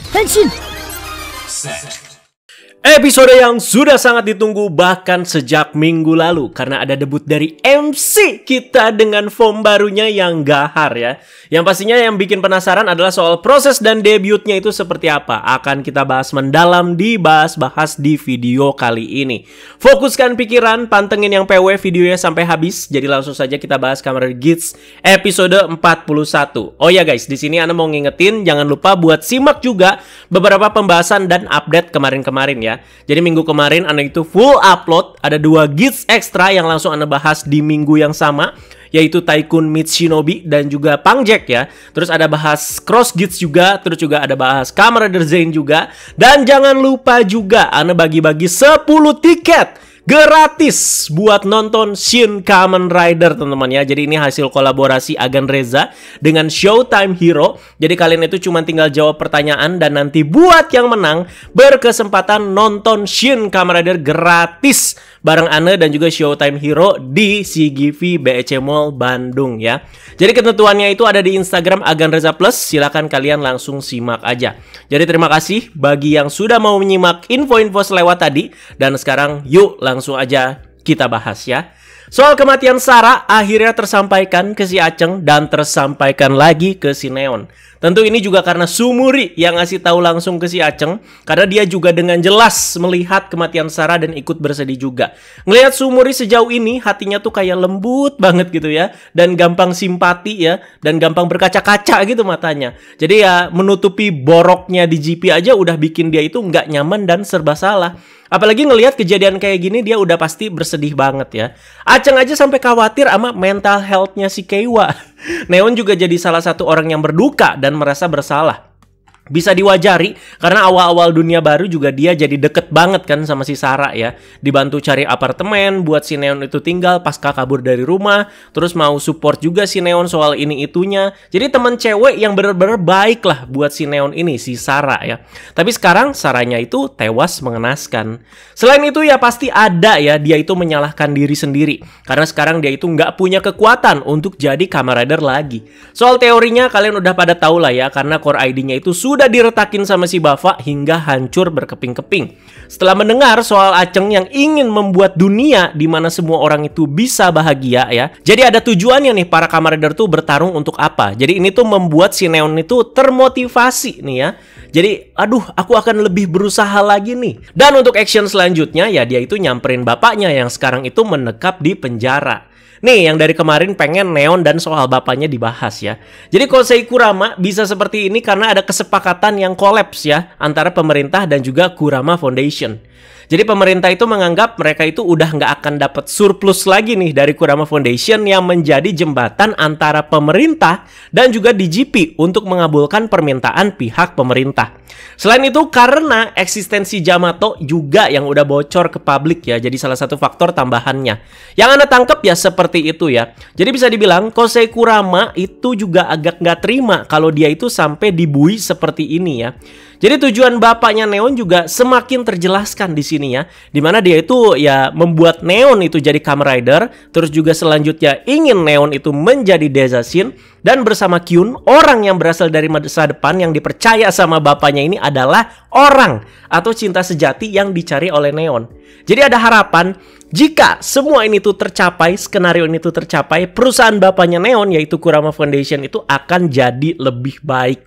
Henshin! Episode yang sudah sangat ditunggu bahkan sejak minggu lalu karena ada debut dari MC kita dengan form barunya yang gahar ya. Yang pastinya yang bikin penasaran adalah soal proses dan debutnya itu seperti apa. Akan kita bahas mendalam bahas di video kali ini. Fokuskan pikiran, pantengin yang PW videonya sampai habis. Jadi langsung saja kita bahas Kamen Rider Geats episode 41. Oh ya guys, di sini Ana mau ngingetin jangan lupa buat simak juga beberapa pembahasan dan update kemarin-kemarin ya. Jadi minggu kemarin Ana itu full upload, ada 2 Geats extra yang langsung Ana bahas di minggu yang sama, yaitu Tycoon meets Shinobi dan juga Pang Jack ya. Terus ada bahas Cross Geats juga, terus juga ada bahas Kamen Rider Zane juga. Dan jangan lupa juga Ana bagi-bagi 10 tiket gratis buat nonton Shin Kamen Rider teman-teman ya. Jadi ini hasil kolaborasi Agan Reza dengan Showtime Hero. Jadi kalian itu cuma tinggal jawab pertanyaan dan nanti buat yang menang berkesempatan nonton Shin Kamen Rider gratis bareng Ana dan juga Showtime Hero di CGV BEC Mall Bandung ya. Jadi ketentuannya itu ada di Instagram Agan Reza Plus. Silakan kalian langsung simak aja. Jadi terima kasih bagi yang sudah mau menyimak info-info selewat tadi. Dan sekarang yuk langsung aja kita bahas ya. Soal kematian Sarah akhirnya tersampaikan ke si Aceng dan tersampaikan lagi ke si Neon. Tentu ini juga karena Sumuri yang ngasih tahu langsung ke si Aceng, karena dia juga dengan jelas melihat kematian Sarah dan ikut bersedih juga. Ngelihat Sumuri sejauh ini hatinya tuh kayak lembut banget gitu ya, dan gampang simpati ya, dan gampang berkaca-kaca gitu matanya. Jadi ya menutupi boroknya di GP aja udah bikin dia itu nggak nyaman dan serba salah. Apalagi ngelihat kejadian kayak gini dia udah pasti bersedih banget ya. Aceng aja sampai khawatir sama mental health-nya si Keiwa. Neon juga jadi salah satu orang yang berduka dan merasa bersalah. Bisa diwajari karena awal-awal dunia baru juga dia jadi deket banget kan sama si Sarah ya. Dibantu cari apartemen buat si Neon itu tinggal pasca kabur dari rumah. Terus mau support juga si Neon soal ini itunya. Jadi teman cewek yang bener-bener baik lah buat si Neon ini, si Sarah ya. Tapi sekarang Sarahnya itu tewas mengenaskan. Selain itu ya pasti ada ya dia itu menyalahkan diri sendiri. Karena sekarang dia itu nggak punya kekuatan untuk jadi Kamen Rider lagi. Soal teorinya kalian udah pada tahu lah ya. Karena core ID-nya itu sudah diretakin sama si Bafa hingga hancur berkeping-keping. Setelah mendengar soal Aceng yang ingin membuat dunia di mana semua orang itu bisa bahagia ya. Jadi ada tujuannya nih para Kamen Rider tuh bertarung untuk apa. Jadi ini tuh membuat si Neon itu termotivasi nih ya. Jadi aduh aku akan lebih berusaha lagi nih. Dan untuk action selanjutnya ya dia itu nyamperin bapaknya yang sekarang itu menekap di penjara. Nih yang dari kemarin pengen Neon dan soal bapaknya dibahas ya. Jadi Kosei Kurama bisa seperti ini karena ada kesepakatan yang kolaps ya antara pemerintah dan juga Kurama Foundation. Jadi pemerintah itu menganggap mereka itu udah nggak akan dapat surplus lagi nih dari Kurama Foundation yang menjadi jembatan antara pemerintah dan juga DGP untuk mengabulkan permintaan pihak pemerintah. Selain itu karena eksistensi Yamato juga yang udah bocor ke publik ya, jadi salah satu faktor tambahannya. Yang Anda tangkap ya seperti itu ya. Jadi bisa dibilang Kosei Kurama itu juga agak nggak terima kalau dia itu sampai dibui seperti ini ya. Jadi tujuan bapaknya Neon juga semakin terjelaskan di sini ya, dimana dia itu ya membuat Neon itu jadi Kamen Rider, terus juga selanjutnya ingin Neon itu menjadi Dezashin, dan bersama Kyun, orang yang berasal dari masa depan yang dipercaya sama bapaknya ini adalah orang atau cinta sejati yang dicari oleh Neon. Jadi ada harapan jika semua ini tuh tercapai, skenario ini tuh tercapai, perusahaan bapaknya Neon yaitu Kurama Foundation itu akan jadi lebih baik.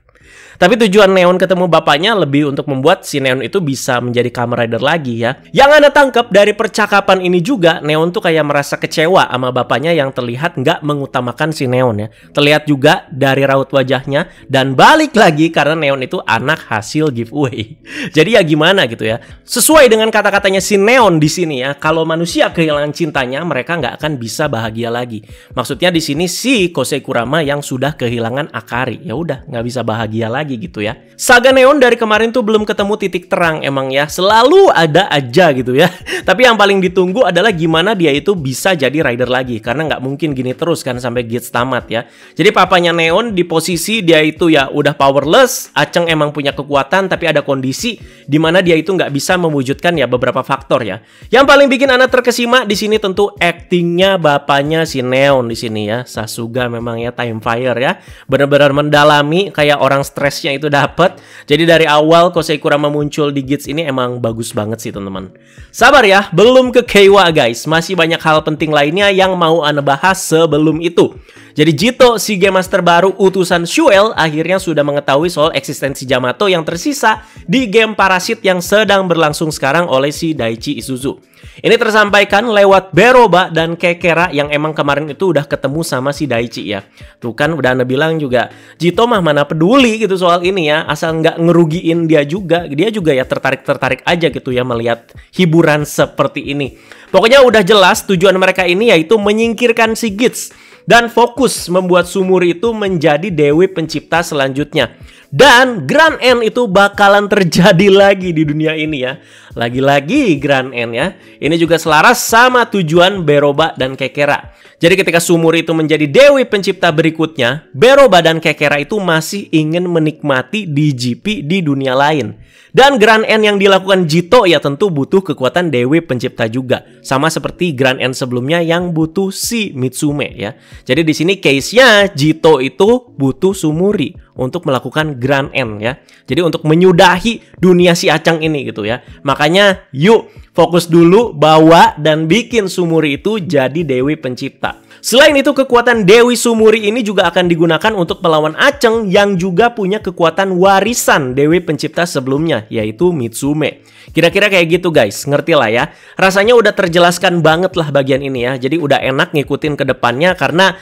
Tapi tujuan Neon ketemu bapaknya lebih untuk membuat si Neon itu bisa menjadi Kamen Rider lagi ya. Yang Anda tangkap dari percakapan ini juga, Neon tuh kayak merasa kecewa sama bapaknya yang terlihat nggak mengutamakan si Neon ya. Terlihat juga dari raut wajahnya dan balik lagi karena Neon itu anak hasil giveaway. Jadi ya gimana gitu ya. Sesuai dengan kata-katanya si Neon di sini ya, kalau manusia kehilangan cintanya, mereka nggak akan bisa bahagia lagi. Maksudnya di sini si Kosei Kurama yang sudah kehilangan Akari, ya udah nggak bisa bahagia lagi gitu ya. Saga Neon dari kemarin tuh belum ketemu titik terang emang ya, selalu ada aja gitu ya. Tapi yang paling ditunggu adalah gimana dia itu bisa jadi rider lagi, karena nggak mungkin gini terus kan sampai Geats tamat ya. Jadi papanya Neon di posisi dia itu ya udah powerless, Aceng emang punya kekuatan tapi ada kondisi di mana dia itu nggak bisa mewujudkan ya beberapa faktor ya. Yang paling bikin anak terkesima di sini tentu actingnya bapaknya si Neon di sini ya. Sasuga memang ya time fire ya, benar-benar mendalami kayak orang stres-stresnya itu dapat. Jadi dari awal Kosei Kurama muncul di Geats ini emang bagus banget sih teman-teman. Sabar ya, belum ke Keiwa guys. Masih banyak hal penting lainnya yang mau Anda bahas sebelum itu. Jadi Jito, si Game Master baru utusan Shuel, akhirnya sudah mengetahui soal eksistensi Yamato yang tersisa di game Parasit yang sedang berlangsung sekarang oleh si Daichi Isuzu. Ini tersampaikan lewat Beroba dan Kekera yang emang kemarin itu udah ketemu sama si Daichi ya. Tuh kan udah Anda bilang juga, Jito mah mana peduli gitu soal ini ya, asal nggak ngerugiin dia juga. Dia juga ya tertarik-tertarik aja gitu ya melihat hiburan seperti ini. Pokoknya udah jelas tujuan mereka ini yaitu menyingkirkan si Geats dan fokus membuat Sumuri itu menjadi Dewi Pencipta selanjutnya. Dan Grand End itu bakalan terjadi lagi di dunia ini ya. Lagi-lagi Grand End ya. Ini juga selaras sama tujuan Beroba dan Kekera. Jadi ketika Sumuri itu menjadi Dewi Pencipta berikutnya, Beroba dan Kekera itu masih ingin menikmati DGP di dunia lain. Dan Grand End yang dilakukan Jito ya tentu butuh kekuatan Dewi Pencipta juga. Sama seperti Grand End sebelumnya yang butuh si Mitsume ya. Jadi di sini case-nya Jito itu butuh Sumuri untuk melakukan Grand End ya. Jadi untuk menyudahi dunia si Acang ini gitu ya. Makanya yuk fokus dulu bawa dan bikin Sumuri itu jadi Dewi Pencipta. Selain itu kekuatan Dewi Sumuri ini juga akan digunakan untuk melawan Aceng yang juga punya kekuatan warisan Dewi Pencipta sebelumnya yaitu Mitsume. Kira-kira kayak gitu guys, ngerti lah ya. Rasanya udah terjelaskan banget lah bagian ini ya. Jadi udah enak ngikutin ke depannya karena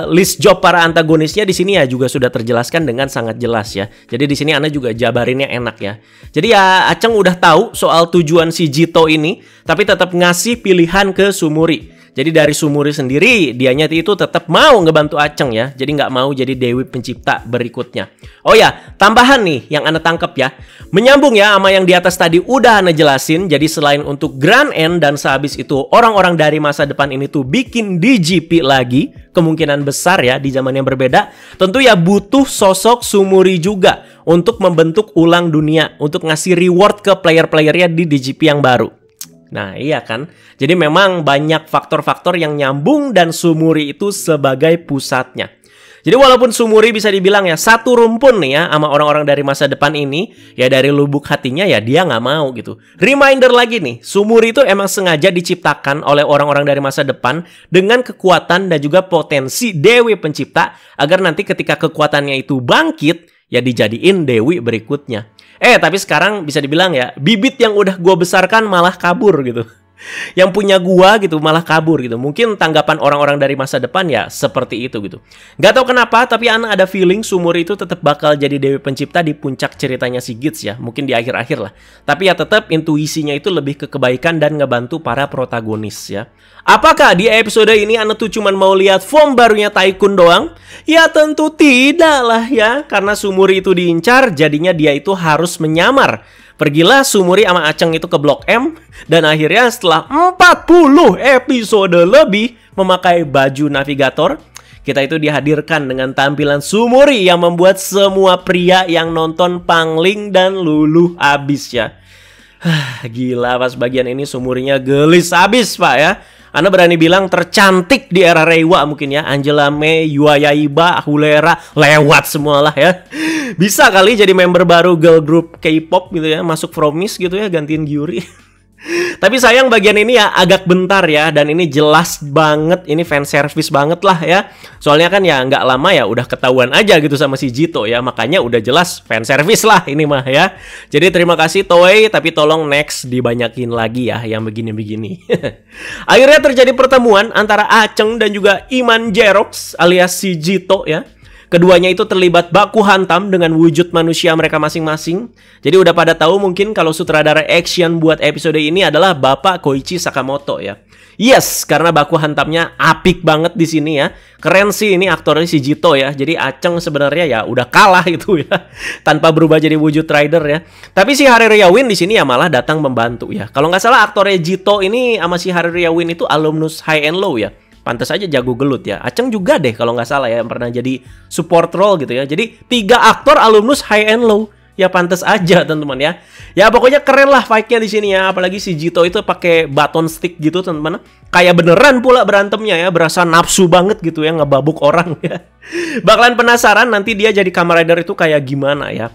list job para antagonisnya di sini ya juga sudah terjelaskan dengan sangat jelas ya. Jadi di sini Anda juga jabarinnya enak ya. Jadi ya Aceng udah tahu soal tujuan si Jito ini, tapi tetap ngasih pilihan ke Sumuri. Jadi dari Sumuri sendiri, dianya itu tetap mau ngebantu Aceng ya. Jadi nggak mau jadi Dewi Pencipta berikutnya. Oh ya, tambahan nih yang Anda tangkap ya. Menyambung ya sama yang di atas tadi udah Anda jelasin. Jadi selain untuk Grand End dan sehabis itu orang-orang dari masa depan ini tuh bikin DGP lagi, kemungkinan besar ya di zaman yang berbeda, tentu ya butuh sosok Sumuri juga untuk membentuk ulang dunia, untuk ngasih reward ke player-playernya di DGP yang baru. Nah iya kan, jadi memang banyak faktor-faktor yang nyambung dan Sumuri itu sebagai pusatnya. Jadi walaupun Sumuri bisa dibilang ya satu rumpun nih ya sama orang-orang dari masa depan ini, ya dari lubuk hatinya ya dia nggak mau gitu. Reminder lagi nih, Sumuri itu emang sengaja diciptakan oleh orang-orang dari masa depan dengan kekuatan dan juga potensi Dewi Pencipta agar nanti ketika kekuatannya itu bangkit, ya dijadiin Dewi berikutnya. Tapi sekarang bisa dibilang ya, bibit yang udah gua besarkan malah kabur gitu. Yang punya gua gitu malah kabur gitu. Mungkin tanggapan orang-orang dari masa depan ya seperti itu gitu. Gak tahu kenapa, tapi Ana ada feeling Sumuri itu tetap bakal jadi Dewi Pencipta di puncak ceritanya si Geats ya. Mungkin di akhir-akhir lah. Tapi ya tetap intuisinya itu lebih ke kebaikan dan ngebantu para protagonis ya. Apakah di episode ini Ana tuh cuman mau lihat form barunya Taikun doang? Ya tentu tidak lah ya. Karena Sumuri itu diincar, jadinya dia itu harus menyamar. Pergilah Sumuri sama Aceng itu ke Blok M. Dan akhirnya setelah 40 episode lebih memakai baju navigator, kita itu dihadirkan dengan tampilan Sumuri yang membuat semua pria yang nonton pangling dan luluh abis ya. Gila pas bagian ini Sumurinya gelis abis pak ya. Anda berani bilang tercantik di era Reiwa mungkin ya. Angela May, Yua Yaiba, Hulera, lewat semua lah ya. Bisa kali jadi member baru girl group K-pop gitu ya. Masuk Fromis gitu ya, gantiin Gyuri. Tapi sayang bagian ini ya agak bentar ya. Dan ini jelas banget, ini fan service banget lah ya. Soalnya kan ya nggak lama ya udah ketahuan aja gitu sama si Jito ya. Makanya udah jelas fan service lah ini mah ya. Jadi terima kasih Toei, tapi tolong next dibanyakin lagi ya yang begini-begini. Akhirnya terjadi pertemuan antara Aceng dan juga Iman Jerox alias si Jito ya. Keduanya itu terlibat baku hantam dengan wujud manusia mereka masing-masing. Jadi udah pada tahu mungkin kalau sutradara action buat episode ini adalah Bapak Koichi Sakamoto ya. Yes, karena baku hantamnya apik banget di sini ya. Keren sih ini aktornya si Jito ya. Jadi Aceng sebenarnya ya udah kalah itu ya. Tanpa berubah jadi wujud rider ya. Tapi si Hareruya Win di sini ya malah datang membantu ya. Kalau nggak salah aktornya Jito ini sama si Hareruya Win itu alumnus High and Low ya. Pantes aja jago gelut ya. Aceng juga deh kalau nggak salah ya, yang pernah jadi support role gitu ya. Jadi 3 aktor alumnus High and Low. ya pantas aja teman-teman ya. Ya pokoknya keren lah fight-nya di sini ya. Apalagi si Jito itu pakai baton stick gitu teman-teman. Kayak beneran pula berantemnya ya, berasa nafsu banget gitu ya, ngebabuk orang ya. Bakalan penasaran nanti dia jadi Kamen Rider itu kayak gimana ya.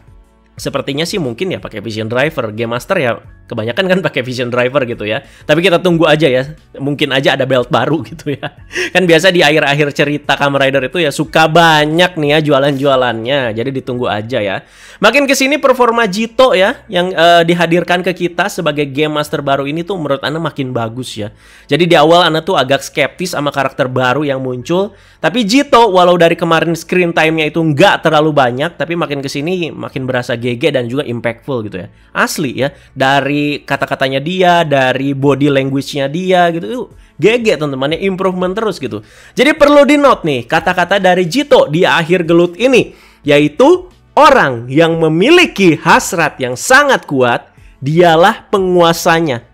Sepertinya sih mungkin ya pakai Vision Driver. Game Master ya kebanyakan kan pakai Vision Driver gitu ya. Tapi kita tunggu aja ya. Mungkin aja ada belt baru gitu ya. Kan biasa di akhir-akhir cerita Kamen Rider itu ya suka banyak nih ya jualan-jualannya. Jadi ditunggu aja ya. Makin kesini performa Jito ya yang dihadirkan ke kita sebagai Game Master baru ini tuh menurut Ana makin bagus ya. Jadi di awal Ana tuh agak skeptis sama karakter baru yang muncul. Tapi Jito walau dari kemarin screen time-nya itu nggak terlalu banyak, tapi makin kesini makin berasa GG dan juga impactful gitu ya. Asli ya, dari kata-katanya dia, dari body language-nya dia gitu. GG teman-teman ya, improvement terus gitu. Jadi perlu di-note nih kata-kata dari Jito di akhir gelut ini, yaitu orang yang memiliki hasrat yang sangat kuat, dialah penguasanya.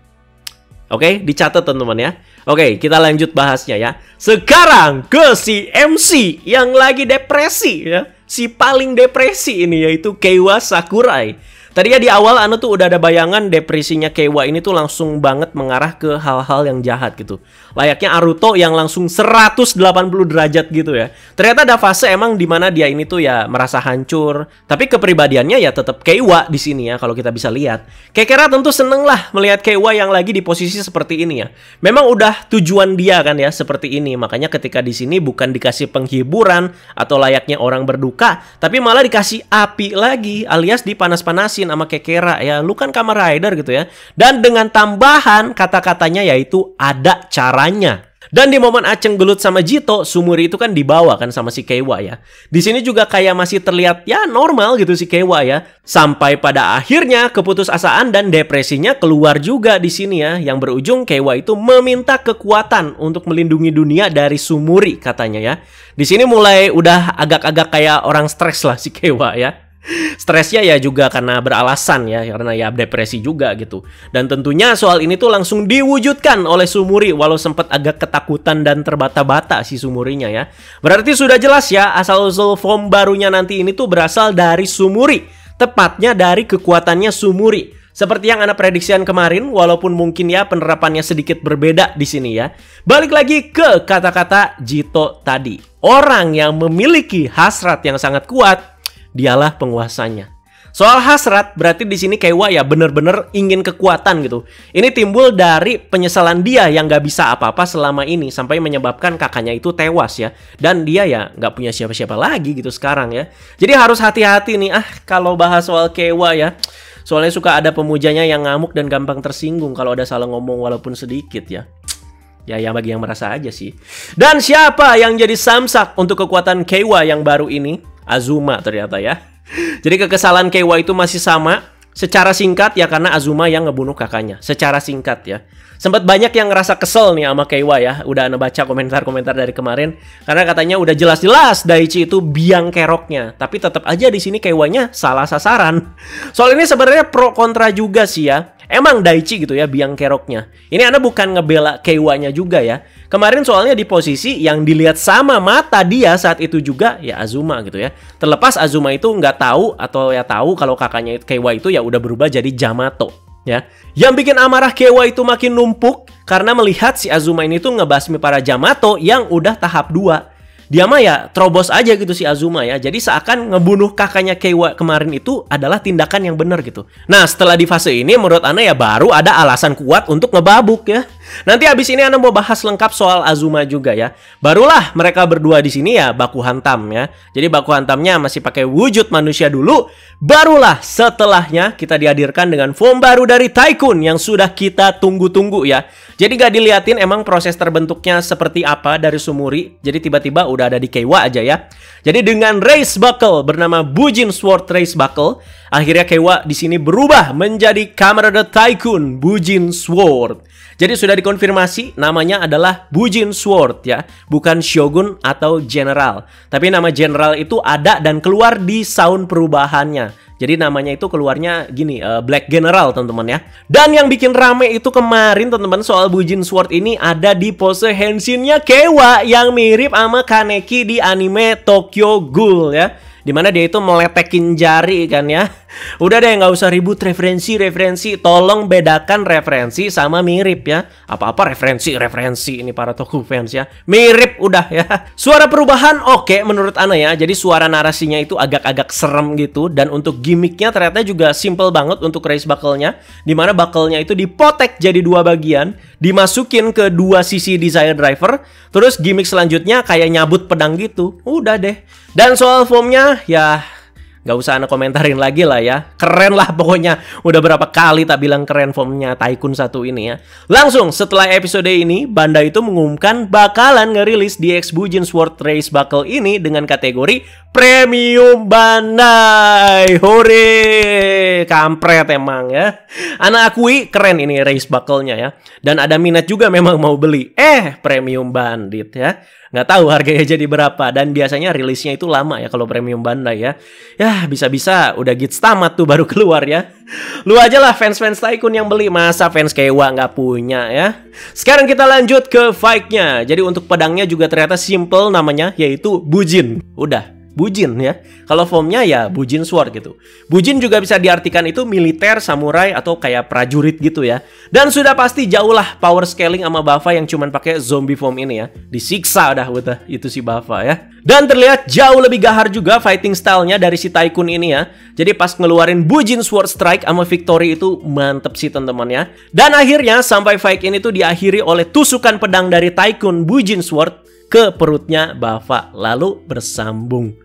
Oke, dicatat teman-teman ya. Oke, kita lanjut bahasnya ya. Sekarang ke si MC yang lagi depresi ya. Si paling depresi ini yaitu Keiwa Sakurai. Tadi ya di awal Ana tuh udah ada bayangan depresinya Keiwa ini tuh langsung banget mengarah ke hal-hal yang jahat gitu. Layaknya Aruto yang langsung 180 derajat gitu ya. Ternyata ada fase emang dimana dia ini tuh ya merasa hancur. Tapi kepribadiannya ya tetap Keiwa di sini ya kalau kita bisa lihat. Kekera tentu seneng lah melihat Keiwa yang lagi di posisi seperti ini ya. Memang udah tujuan dia kan ya seperti ini. Makanya ketika di sini bukan dikasih penghiburan atau layaknya orang berduka, tapi malah dikasih api lagi alias dipanas-panasin sama Kekera ya, lu kan Kamen Rider gitu ya. Dan dengan tambahan kata-katanya yaitu ada caranya. Dan di momen Aceng gelut sama Jito, Sumuri itu kan dibawa kan sama si Keiwa ya. Di sini juga kayak masih terlihat ya normal gitu si Keiwa ya. Sampai pada akhirnya keputusasaan dan depresinya keluar juga di sini ya, yang berujung Keiwa itu meminta kekuatan untuk melindungi dunia dari Sumuri katanya ya. Di sini mulai udah agak-agak kayak orang stres lah si Keiwa ya. Stresnya ya juga karena beralasan ya, karena ya depresi juga gitu. Dan tentunya soal ini tuh langsung diwujudkan oleh Sumuri, walau sempat agak ketakutan dan terbata-bata si Sumurinya ya. Berarti sudah jelas ya asal-usul form barunya nanti ini tuh berasal dari Sumuri, tepatnya dari kekuatannya Sumuri. Seperti yang Ana prediksikan kemarin, walaupun mungkin ya penerapannya sedikit berbeda di sini ya. Balik lagi ke kata-kata Jito tadi. Orang yang memiliki hasrat yang sangat kuat, dialah penguasanya. Soal hasrat, berarti di sini Keiwa ya bener-bener ingin kekuatan gitu. Ini timbul dari penyesalan dia yang gak bisa apa-apa selama ini sampai menyebabkan kakaknya itu tewas ya. Dan dia ya gak punya siapa-siapa lagi gitu sekarang ya. Jadi harus hati-hati nih kalau bahas soal Keiwa ya. Soalnya suka ada pemujanya yang ngamuk dan gampang tersinggung kalau ada salah ngomong walaupun sedikit ya. Ya bagi yang merasa aja sih. Dan siapa yang jadi samsak untuk kekuatan Keiwa yang baru ini? Azuma ternyata ya. Jadi kekesalan Keiwa itu masih sama. Secara singkat ya karena Azuma yang ngebunuh kakaknya. Secara singkat ya. Sempat banyak yang ngerasa kesel nih sama Keiwa ya. Udah Ana baca komentar-komentar dari kemarin. Karena katanya udah jelas-jelas Daichi itu biang keroknya. Tapi tetap aja di sini Keiwanya salah sasaran. Soal ini sebenarnya pro kontra juga sih ya. Emang Daichi gitu ya biang keroknya. Ini Ana bukan ngebela Keiwanya juga ya. Kemarin soalnya di posisi yang dilihat sama mata dia saat itu juga ya Azuma gitu ya. Terlepas Azuma itu nggak tahu atau ya tahu kalau kakaknya Keiwa itu ya udah berubah jadi Yamato ya. Yang bikin amarah Keiwa itu makin numpuk karena melihat si Azuma ini tuh ngebasmi para Yamato yang udah tahap 2. Dia mah ya terobos aja gitu si Azuma ya. Jadi seakan ngebunuh kakaknya Keiwa kemarin itu adalah tindakan yang benar gitu. Nah setelah di fase ini menurut Ana ya baru ada alasan kuat untuk ngebabuk ya. Nanti abis ini Ana mau bahas lengkap soal Azuma juga ya. Barulah mereka berdua di sini ya baku hantam ya. Jadi baku hantamnya masih pakai wujud manusia dulu. Barulah setelahnya kita dihadirkan dengan form baru dari Tycoon yang sudah kita tunggu-tunggu ya. Jadi gak diliatin emang proses terbentuknya seperti apa dari Sumuri. Jadi tiba-tiba udah ada di Keiwa aja ya. Jadi dengan Race Buckle bernama Bujin Sword Race Buckle, akhirnya Keiwa di sini berubah menjadi Kamen Rider Tycoon Bujin Sword. Jadi sudah dikonfirmasi namanya adalah Bujin Sword ya, bukan Shogun atau General. Tapi nama General itu ada dan keluar di sound perubahannya. Jadi namanya itu keluarnya gini, Black General teman-teman ya. Dan yang bikin rame itu kemarin teman-teman soal Bujin Sword ini ada di pose Henshinnya Keiwa yang mirip sama Kaneki di anime Tokyo Ghoul ya. dimana dia itu meletekin jari kan ya. Udah deh, nggak usah ribut referensi. Tolong bedakan referensi sama mirip ya. Apa-apa referensi ini para Toku fans ya. Mirip udah ya. Suara perubahan oke menurut Ana ya. Jadi suara narasinya itu agak-agak serem gitu. Dan untuk gimmicknya ternyata juga simple banget untuk race buckle-nya. Dimana buckle-nya itu dipotek jadi dua bagian. Dimasukin ke dua sisi Desire Driver. Terus gimmick selanjutnya kayak nyabut pedang gitu. Udah deh. Dan soal foamnya ya nggak usah Ana komentarin lagi lah ya. Keren lah pokoknya. Udah berapa kali tak bilang keren formnya Tycoon 1 ini ya. Langsung setelah episode ini, Bandai itu mengumumkan bakalan ngerilis DX Bujin Sword Race Buckle ini dengan kategori Premium Bandai. Hore! Kampret emang ya. Ana akui keren ini race buckle-nya ya. Dan ada minat juga memang mau beli. Premium Bandit ya. Nggak tahu harganya jadi berapa. Dan biasanya rilisnya itu lama ya kalau Premium Bandai ya. Ya bisa-bisa udah gits tamat tuh baru keluar ya. Lu aja lah fans-fans Tycoon yang beli. Masa fans Kewa nggak punya ya. Sekarang kita lanjut ke fight-nya. Jadi untuk pedangnya juga ternyata simple namanya, yaitu Bujin. Udah, Bujin ya. Kalau formnya ya Bujin Sword gitu. Bujin juga bisa diartikan itu militer, samurai, atau kayak prajurit gitu ya. Dan sudah pasti jauh lah power scaling sama Buffa yang cuman pakai zombie form ini ya. Disiksa udah itu si Buffa ya. Dan terlihat jauh lebih gahar juga fighting style-nya dari si Tycoon ini ya. Jadi pas ngeluarin Bujin Sword Strike sama Victory itu mantep sih teman-teman ya. Dan akhirnya sampai fight ini tuh diakhiri oleh tusukan pedang dari Tycoon Bujin Sword ke perutnya Buffa. Lalu bersambung.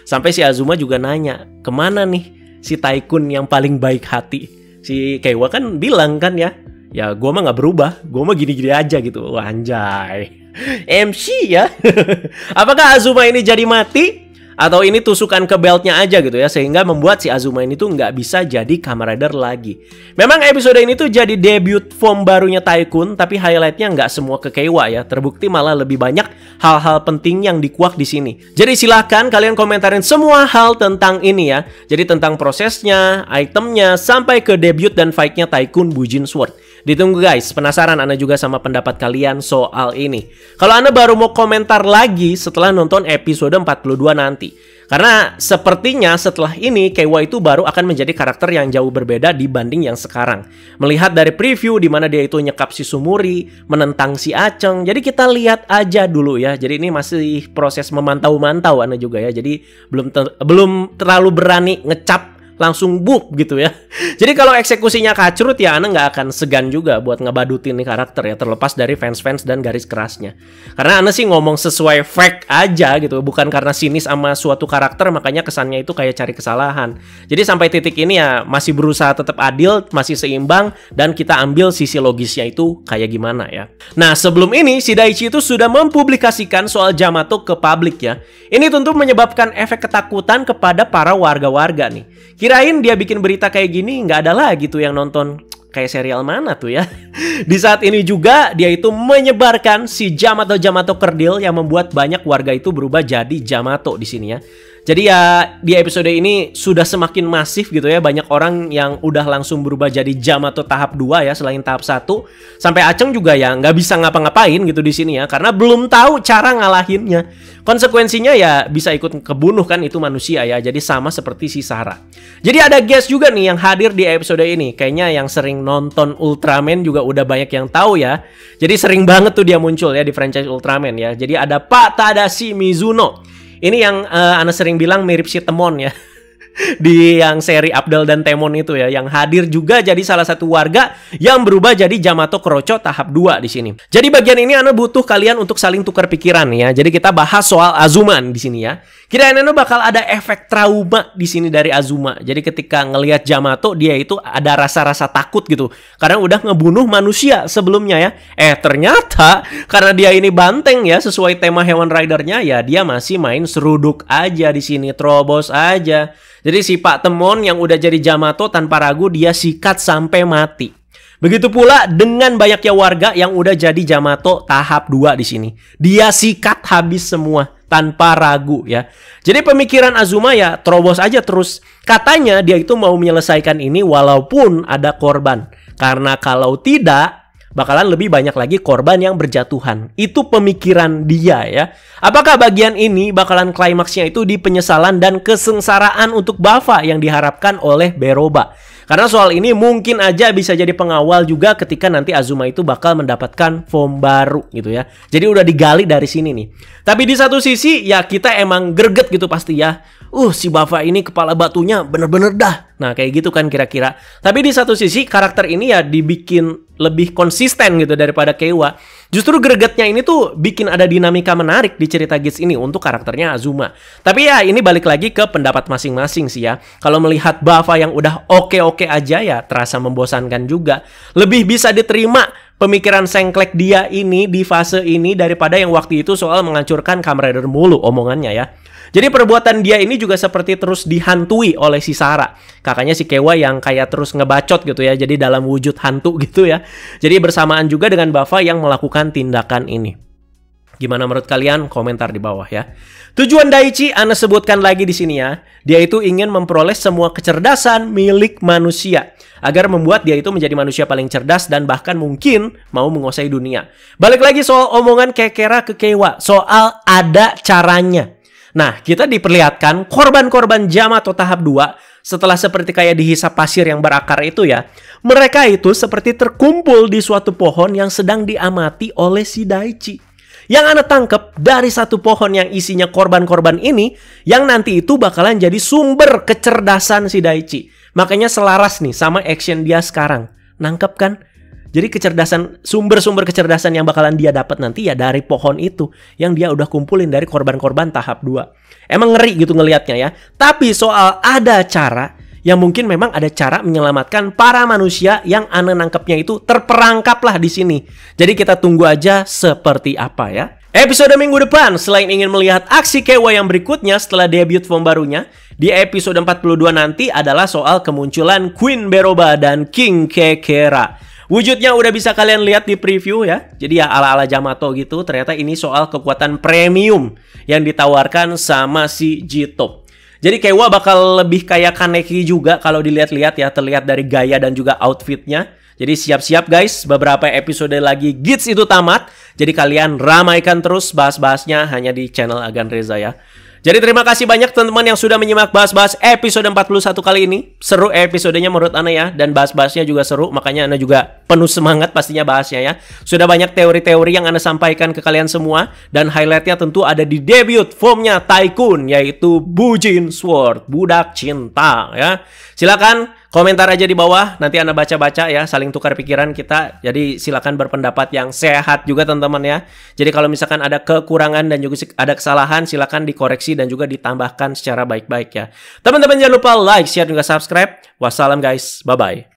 Sampai si Azuma juga nanya, kemana nih si Tycoon yang paling baik hati? Si Keiwa kan bilang kan ya, ya gue mah gak berubah, gue mah gini-gini aja gitu. Wah, anjay. MC ya. Apakah Azuma ini jadi mati? Atau ini tusukan ke beltnya aja gitu ya, sehingga membuat si Azuma ini tuh nggak bisa jadi Kamen Rider lagi. Memang episode ini tuh jadi debut form barunya Tycoon, tapi highlightnya nggak semua ke Keiwa ya. Terbukti malah lebih banyak hal-hal penting yang dikuak di sini. Jadi silahkan kalian komentarin semua hal tentang ini ya. Jadi tentang prosesnya, itemnya, sampai ke debut dan fightnya Tycoon Bujin Sword. Ditunggu guys, penasaran Ana juga sama pendapat kalian soal ini. Kalau Ana baru mau komentar lagi setelah nonton episode 42 nanti. Karena sepertinya setelah ini Keiwa itu baru akan menjadi karakter yang jauh berbeda dibanding yang sekarang. Melihat dari preview di mana dia itu nyekap si Sumuri, menentang si Aceng. Jadi kita lihat aja dulu ya. Jadi ini masih proses memantau-mantau Ana juga ya. Jadi belum terlalu berani ngecap langsung bup gitu ya. Jadi kalau eksekusinya kacrut ya Ana nggak akan segan juga buat ngebadutin nih karakter ya, terlepas dari fans-fans dan garis kerasnya. Karena Ana sih ngomong sesuai fact aja gitu, bukan karena sinis sama suatu karakter makanya kesannya itu kayak cari kesalahan. Jadi sampai titik ini ya masih berusaha tetap adil, masih seimbang, dan kita ambil sisi logisnya itu kayak gimana ya. Nah sebelum ini si Daichi itu sudah mempublikasikan soal Yamato ke publik ya. Ini tentu menyebabkan efek ketakutan kepada para warga-warga nih. Kirain dia bikin berita kayak gini nggak ada lagi tuh yang nonton. Kayak serial mana tuh ya. Di saat ini juga dia itu menyebarkan si Yamato Kerdil yang membuat banyak warga itu berubah jadi Yamato di sini ya. Jadi ya di episode ini sudah semakin masif gitu ya. Banyak orang yang udah langsung berubah jadi Yamato tahap 2 ya selain tahap 1. Sampai Aceng juga ya nggak bisa ngapa-ngapain gitu di sini ya. Karena belum tahu cara ngalahinnya. Konsekuensinya ya bisa ikut kebunuh kan, itu manusia ya. Jadi sama seperti si Sarah. Jadi ada guest juga nih yang hadir di episode ini. Kayaknya yang sering nonton Ultraman juga udah banyak yang tahu ya. Jadi sering banget tuh dia muncul ya di franchise Ultraman ya. Jadi ada Pak Tadashi Mizuno. Ini yang Ana sering bilang mirip si Temon ya. Di yang seri Abdel dan Temon itu ya, yang hadir juga jadi salah satu warga yang berubah jadi Yamato Kroco tahap 2 di sini. Jadi bagian ini Ana butuh kalian untuk saling tukar pikiran ya. Jadi kita bahas soal Azuma di sini ya. Kirain Ana bakal ada efek trauma di sini dari Azuma. Jadi ketika ngelihat Yamato dia itu ada rasa-rasa takut gitu. Karena udah ngebunuh manusia sebelumnya ya. Ternyata karena dia ini banteng ya sesuai tema hewan ridernya ya, dia masih main seruduk aja di sini, terobos aja. Jadi si Pak Temon yang udah jadi Yamato tanpa ragu dia sikat sampai mati. Begitu pula dengan banyaknya warga yang udah jadi Yamato tahap 2 di sini. Dia sikat habis semua tanpa ragu ya. Jadi pemikiran Azuma ya terobos aja terus. Katanya dia itu mau menyelesaikan ini walaupun ada korban. Karena kalau tidak bakalan lebih banyak lagi korban yang berjatuhan. Itu pemikiran dia ya. Apakah bagian ini bakalan klimaksnya itu di penyesalan dan kesengsaraan untuk Buffa yang diharapkan oleh Beroba? Karena soal ini mungkin aja bisa jadi pengawal juga ketika nanti Azuma itu bakal mendapatkan form baru gitu ya. Jadi udah digali dari sini nih. Tapi di satu sisi ya kita emang greget gitu pasti ya. Si Buffa ini kepala batunya bener-bener dah. Nah kayak gitu kan kira-kira. Tapi di satu sisi karakter ini ya dibikin lebih konsisten gitu daripada Keiwa. Justru gregetnya ini tuh bikin ada dinamika menarik di cerita Geats ini untuk karakternya Azuma. Tapi ya ini balik lagi ke pendapat masing-masing sih ya. Kalau melihat Buffa yang udah oke-oke aja ya terasa membosankan juga. Lebih bisa diterima pemikiran sengklek dia ini di fase ini daripada yang waktu itu soal menghancurkan Kamen Rider mulu omongannya ya. Jadi perbuatan dia ini juga seperti terus dihantui oleh si Sarah. Kakaknya si Keiwa yang kayak terus ngebacot gitu ya. Jadi dalam wujud hantu gitu ya. Jadi bersamaan juga dengan Buffa yang melakukan tindakan ini. Gimana menurut kalian? Komentar di bawah ya. Tujuan Daichi Ana sebutkan lagi di sini ya. Dia itu ingin memperoleh semua kecerdasan milik manusia agar membuat dia itu menjadi manusia paling cerdas dan bahkan mungkin mau menguasai dunia. Balik lagi soal omongan Kekera ke Keiwa soal ada caranya. Nah, kita diperlihatkan korban-korban Yamato tahap 2 setelah seperti kayak dihisap pasir yang berakar itu ya. Mereka itu seperti terkumpul di suatu pohon yang sedang diamati oleh si Daichi. Yang Ana tangkep dari satu pohon yang isinya korban-korban ini, yang nanti itu bakalan jadi sumber kecerdasan si Daichi. Makanya selaras nih sama action dia sekarang. Nangkep kan? Jadi kecerdasan, sumber-sumber kecerdasan yang bakalan dia dapat nanti ya dari pohon itu yang dia udah kumpulin dari korban-korban tahap 2. Emang ngeri gitu ngelihatnya ya. Tapi soal ada cara, yang mungkin memang ada cara menyelamatkan para manusia yang Ana nangkepnya itu terperangkap lah di sini. Jadi kita tunggu aja seperti apa ya. Episode minggu depan, selain ingin melihat aksi Keiwa yang berikutnya setelah debut form barunya, di episode 42 nanti adalah soal kemunculan Queen Beroba dan King Kekera. Wujudnya udah bisa kalian lihat di preview ya. Jadi ya ala-ala Yamato gitu. Ternyata ini soal kekuatan premium yang ditawarkan sama si Jito. Jadi Keiwa bakal lebih kayak Kaneki juga kalau dilihat-lihat ya. Terlihat dari gaya dan juga outfitnya. Jadi siap-siap guys, beberapa episode lagi Geats itu tamat. Jadi kalian ramaikan terus bahas-bahasnya hanya di channel Agan Reza ya. Jadi terima kasih banyak teman-teman yang sudah menyimak bahas-bahas episode 41 kali ini. Seru episodenya menurut Ana ya. Dan bahas-bahasnya juga seru. Makanya Ana juga penuh semangat pastinya bahasnya ya. Sudah banyak teori-teori yang Ana sampaikan ke kalian semua. Dan highlightnya tentu ada di debut formnya Tycoon. Yaitu Bujin Sword. Budak Cinta ya. Silakan komentar aja di bawah. Nanti Ana baca-baca ya. Saling tukar pikiran kita. Jadi silakan berpendapat yang sehat juga teman-teman ya. Jadi kalau misalkan ada kekurangan dan juga ada kesalahan, silakan dikoreksi dan juga ditambahkan secara baik-baik ya. Teman-teman jangan lupa like, share, juga subscribe. Wassalam guys. Bye-bye.